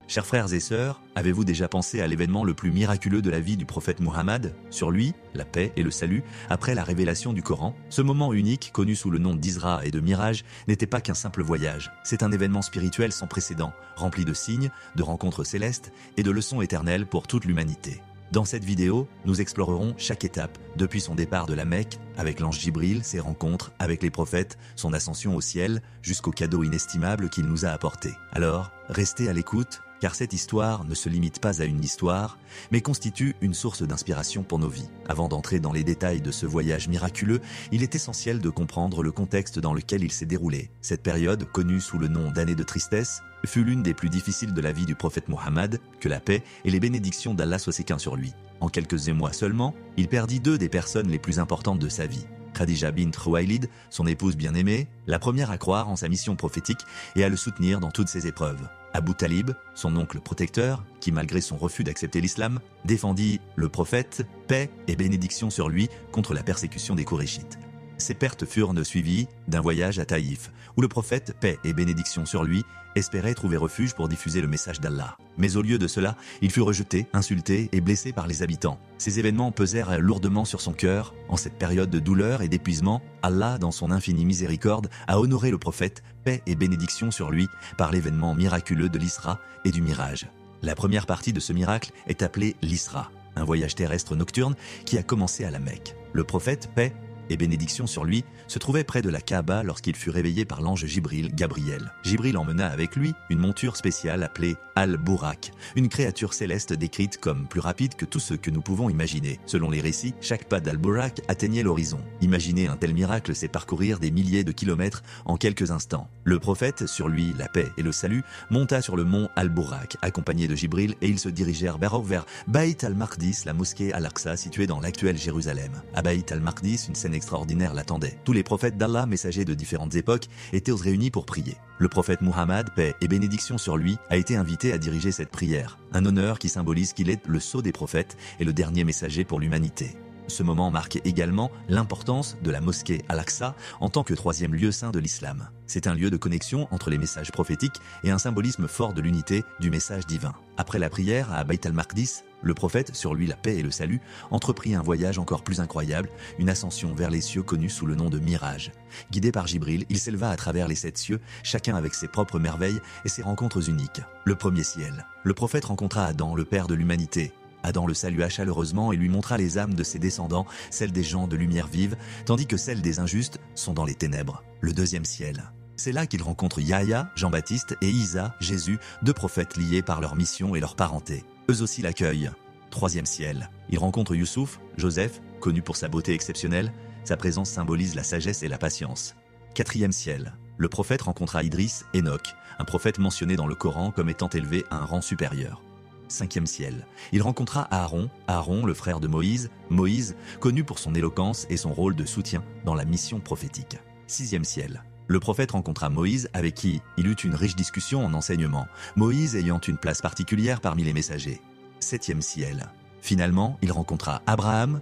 Chers frères et sœurs, avez-vous déjà pensé à l'événement le plus miraculeux de la vie du prophète Muhammad, sur lui, la paix et le salut, après la révélation du Coran? Ce moment unique, connu sous le nom d'Isra et de Miraj, n'était pas qu'un simple voyage. C'est un événement spirituel sans précédent, rempli de signes, de rencontres célestes et de leçons éternelles pour toute l'humanité. Dans cette vidéo, nous explorerons chaque étape, depuis son départ de la Mecque, avec l'ange Jibril, ses rencontres avec les prophètes, son ascension au ciel, jusqu'au cadeau inestimable qu'il nous a apporté. Alors, restez à l'écoute, car cette histoire ne se limite pas à une histoire, mais constitue une source d'inspiration pour nos vies. Avant d'entrer dans les détails de ce voyage miraculeux, il est essentiel de comprendre le contexte dans lequel il s'est déroulé. Cette période, connue sous le nom d'année de tristesse, fut l'une des plus difficiles de la vie du prophète Muhammad, que la paix et les bénédictions d'Allah soient séquins sur lui. En quelques mois seulement, il perdit deux des personnes les plus importantes de sa vie. Khadija bint Khuwaylid, son épouse bien-aimée, la première à croire en sa mission prophétique et à le soutenir dans toutes ses épreuves. Abu Talib, son oncle protecteur, qui malgré son refus d'accepter l'islam, défendit le prophète, paix et bénédiction sur lui contre la persécution des Qurayshites. Ces pertes furent suivies d'un voyage à Taïf, où le prophète, paix et bénédiction sur lui, espérait trouver refuge pour diffuser le message d'Allah. Mais au lieu de cela, il fut rejeté, insulté et blessé par les habitants. Ces événements pesèrent lourdement sur son cœur. En cette période de douleur et d'épuisement, Allah, dans son infinie miséricorde, a honoré le prophète, paix et bénédiction sur lui, par l'événement miraculeux de l'Isra et du Miraj. La première partie de ce miracle est appelée l'Isra, un voyage terrestre nocturne qui a commencé à la Mecque. Le prophète, paix et bénédiction sur lui, se trouvait près de la Kaaba lorsqu'il fut réveillé par l'ange Jibril, Gabriel. Jibril emmena avec lui une monture spéciale appelée Al-Burak, une créature céleste décrite comme plus rapide que tout ce que nous pouvons imaginer. Selon les récits, chaque pas d'Al-Burak atteignait l'horizon. Imaginer un tel miracle, c'est parcourir des milliers de kilomètres en quelques instants. Le prophète, sur lui la paix et le salut, monta sur le mont Al-Burak, accompagné de Jibril, et ils se dirigèrent vers Bayt al-Maqdis, la mosquée Al-Aqsa située dans l'actuelle Jérusalem. À Bayt al-Maqdis, une scène extraordinaire l'attendait. Tous les prophètes d'Allah, messagers de différentes époques, étaient réunis pour prier. Le prophète Muhammad, paix et bénédiction sur lui, a été invité à diriger cette prière, un honneur qui symbolise qu'il est le sceau des prophètes et le dernier messager pour l'humanité. Ce moment marque également l'importance de la mosquée Al-Aqsa en tant que troisième lieu saint de l'islam. C'est un lieu de connexion entre les messages prophétiques et un symbolisme fort de l'unité du message divin. Après la prière à Bayt al-Maqdis, le prophète, sur lui la paix et le salut, entreprit un voyage encore plus incroyable, une ascension vers les cieux connue sous le nom de Miraj. Guidé par Jibril, il s'éleva à travers les 7 cieux, chacun avec ses propres merveilles et ses rencontres uniques. Le premier ciel. Le prophète rencontra Adam, le père de l'humanité. Adam le salua chaleureusement et lui montra les âmes de ses descendants, celles des gens de lumière vive, tandis que celles des injustes sont dans les ténèbres. Le deuxième ciel. C'est là qu'il rencontre Yahya, Jean-Baptiste et Isa, Jésus, deux prophètes liés par leur mission et leur parenté. Eux aussi l'accueillent. Troisième ciel. Il rencontre Youssouf, Joseph, connu pour sa beauté exceptionnelle. Sa présence symbolise la sagesse et la patience. Quatrième ciel. Le prophète rencontra Idriss, Enoch, un prophète mentionné dans le Coran comme étant élevé à un rang supérieur. Cinquième ciel. Il rencontra Aaron, le frère de Moïse, connu pour son éloquence et son rôle de soutien dans la mission prophétique. Sixième ciel. Le prophète rencontra Moïse avec qui il eut une riche discussion en enseignement, Moïse ayant une place particulière parmi les messagers. Septième ciel. Finalement, il rencontra Abraham,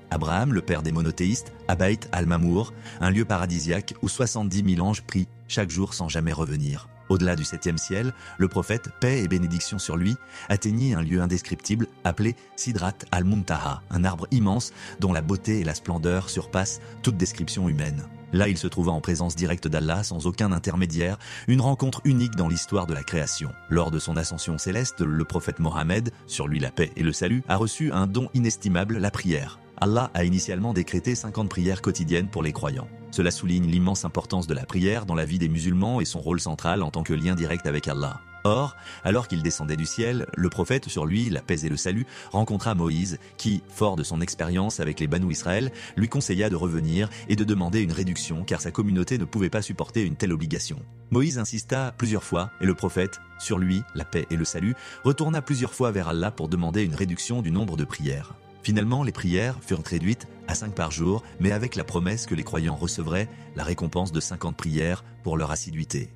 le père des monothéistes, à Bayt al-Mamour, un lieu paradisiaque où 70 000 anges prient chaque jour sans jamais revenir. Au-delà du 7e ciel, le prophète, paix et bénédiction sur lui, atteignit un lieu indescriptible appelé Sidrat al-Muntaha, un arbre immense dont la beauté et la splendeur surpassent toute description humaine. Là, il se trouva en présence directe d'Allah sans aucun intermédiaire, une rencontre unique dans l'histoire de la création. Lors de son ascension céleste, le prophète Mohammed, sur lui la paix et le salut, a reçu un don inestimable, la prière. Allah a initialement décrété 50 prières quotidiennes pour les croyants. Cela souligne l'immense importance de la prière dans la vie des musulmans et son rôle central en tant que lien direct avec Allah. Or, alors qu'il descendait du ciel, le prophète, sur lui la paix et le salut, rencontra Moïse qui, fort de son expérience avec les Banu Israël, lui conseilla de revenir et de demander une réduction car sa communauté ne pouvait pas supporter une telle obligation. Moïse insista plusieurs fois et le prophète, sur lui la paix et le salut, retourna plusieurs fois vers Allah pour demander une réduction du nombre de prières. Finalement, les prières furent réduites à 5 par jour, mais avec la promesse que les croyants recevraient la récompense de 50 prières pour leur assiduité.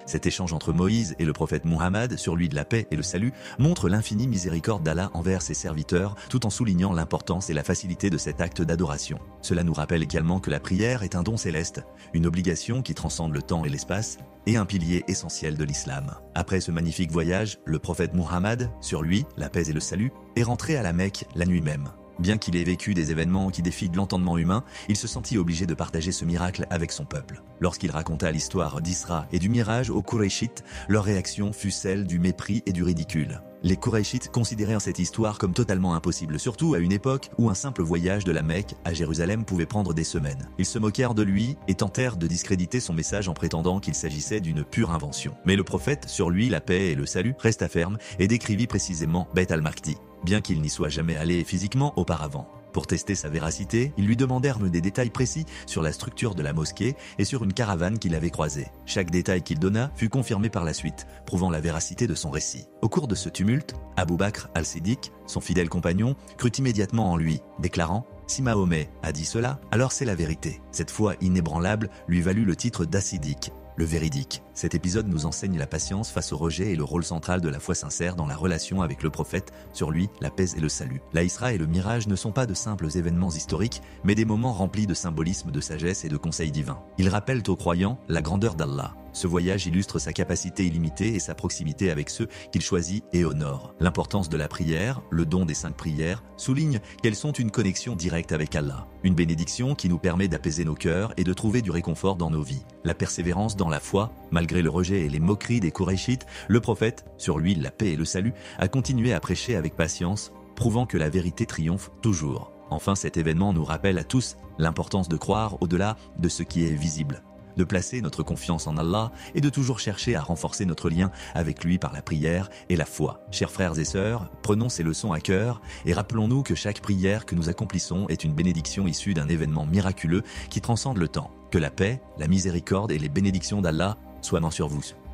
Cet échange entre Moïse et le prophète Muhammad, sur lui de la paix et le salut, montre l'infinie miséricorde d'Allah envers ses serviteurs, tout en soulignant l'importance et la facilité de cet acte d'adoration. Cela nous rappelle également que la prière est un don céleste, une obligation qui transcende le temps et l'espace, et un pilier essentiel de l'islam. Après ce magnifique voyage, le prophète Muhammad, sur lui, la paix et le salut, est rentré à la Mecque la nuit même. Bien qu'il ait vécu des événements qui défient l'entendement humain, il se sentit obligé de partager ce miracle avec son peuple. Lorsqu'il raconta l'histoire d'Isra et du Miraj aux Qurayshites, leur réaction fut celle du mépris et du ridicule. Les Qurayshites considérèrent cette histoire comme totalement impossible, surtout à une époque où un simple voyage de la Mecque à Jérusalem pouvait prendre des semaines. Ils se moquèrent de lui et tentèrent de discréditer son message en prétendant qu'il s'agissait d'une pure invention. Mais le prophète, sur lui la paix et le salut, resta ferme et décrivit précisément Beit al-Maqdi, bien qu'il n'y soit jamais allé physiquement auparavant. Pour tester sa véracité, ils lui demandèrent des détails précis sur la structure de la mosquée et sur une caravane qu'il avait croisée. Chaque détail qu'il donna fut confirmé par la suite, prouvant la véracité de son récit. Au cours de ce tumulte, Abu Bakr al-Siddiq, son fidèle compagnon, crut immédiatement en lui, déclarant « Si Mahomet a dit cela, alors c'est la vérité ». Cette foi inébranlable lui valut le titre d'As-Siddiq, le véridique. Cet épisode nous enseigne la patience face au rejet et le rôle central de la foi sincère dans la relation avec le prophète, sur lui, la paix et le salut. La Isra et le Miraj ne sont pas de simples événements historiques, mais des moments remplis de symbolisme, de sagesse et de conseils divins. Ils rappellent aux croyants la grandeur d'Allah. Ce voyage illustre sa capacité illimitée et sa proximité avec ceux qu'il choisit et honore. L'importance de la prière, le don des 5 prières, souligne qu'elles sont une connexion directe avec Allah. Une bénédiction qui nous permet d'apaiser nos cœurs et de trouver du réconfort dans nos vies. La persévérance dans la foi, malgré le rejet et les moqueries des Qurayshites, le prophète, sur lui la paix et le salut, a continué à prêcher avec patience, prouvant que la vérité triomphe toujours. Enfin, cet événement nous rappelle à tous l'importance de croire au-delà de ce qui est visible, de placer notre confiance en Allah et de toujours chercher à renforcer notre lien avec lui par la prière et la foi. Chers frères et sœurs, prenons ces leçons à cœur et rappelons-nous que chaque prière que nous accomplissons est une bénédiction issue d'un événement miraculeux qui transcende le temps. Que la paix, la miséricorde et les bénédictions d'Allah soient sur vous.